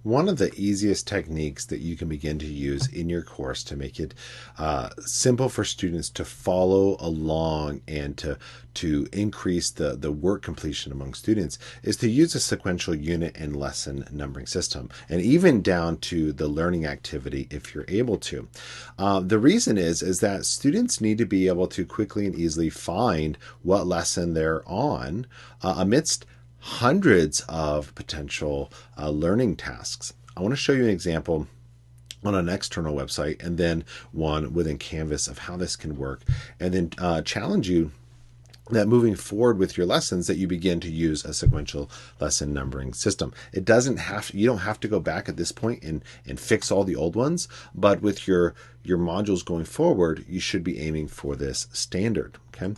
One of the easiest techniques that you can begin to use in your course to make it simple for students to follow along and to increase the work completion among students is to use a sequential unit and lesson numbering system, and even down to the learning activity if you're able to. The reason is that students need to be able to quickly and easily find what lesson they're on amidst hundreds of potential learning tasks. I want to show you an example on an external website and then one within Canvas of how this can work, and then challenge you that moving forward with your lessons that you begin to use a sequential lesson numbering system. You don't have to go back at this point and fix all the old ones, but with your modules going forward, you should be aiming for this standard. Okay.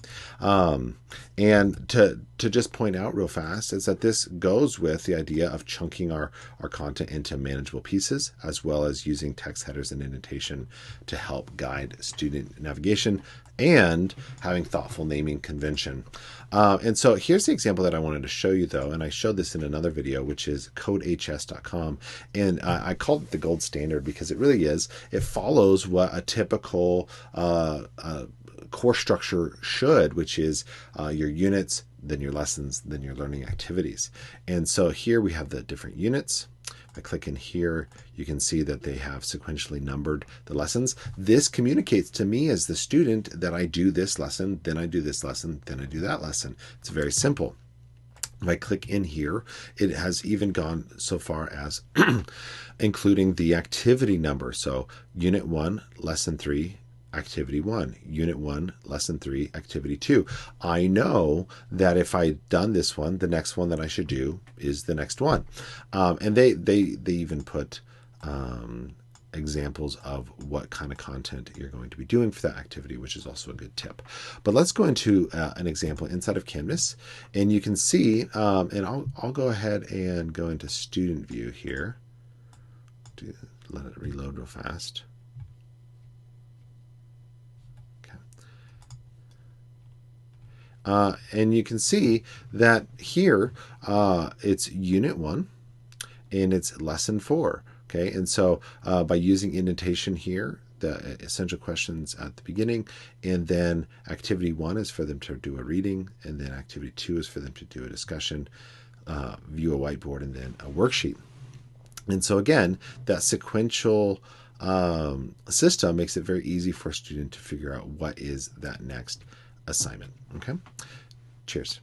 And to just point out real fast is that this goes with the idea of chunking our content into manageable pieces, as well as using text headers and indentation to help guide student navigation and having thoughtful naming convention. And so here's the example that I wanted to show you, though, and I showed this in another video, which is codehs.com. And I called it the gold standard because it really is. It follows what a typical course structure should, which is your units, then your lessons, then your learning activities. And so here we have the different units. If I click in here, you can see that they have sequentially numbered the lessons. This communicates to me as the student that I do this lesson, then I do this lesson, then I do that lesson. It's very simple. If I click in here, it has even gone so far as including the activity number. So Unit 1, Lesson 3, Activity 1, Unit 1, Lesson 3, Activity 2. I know that if I've done this one, the next one that I should do is the next one. And they even put examples of what kind of content you're going to be doing for that activity, which is also a good tip. But let's go into an example inside of Canvas, and you can see, and I'll go ahead and go into student view here. Let it reload real fast. And you can see that here it's Unit 1 and it's Lesson 4. Okay, and so by using indentation here, the essential questions at the beginning, and then Activity 1 is for them to do a reading, and then Activity 2 is for them to do a discussion, view a whiteboard, and then a worksheet. And so again, that sequential system makes it very easy for a student to figure out what is that next assignment. Okay, cheers.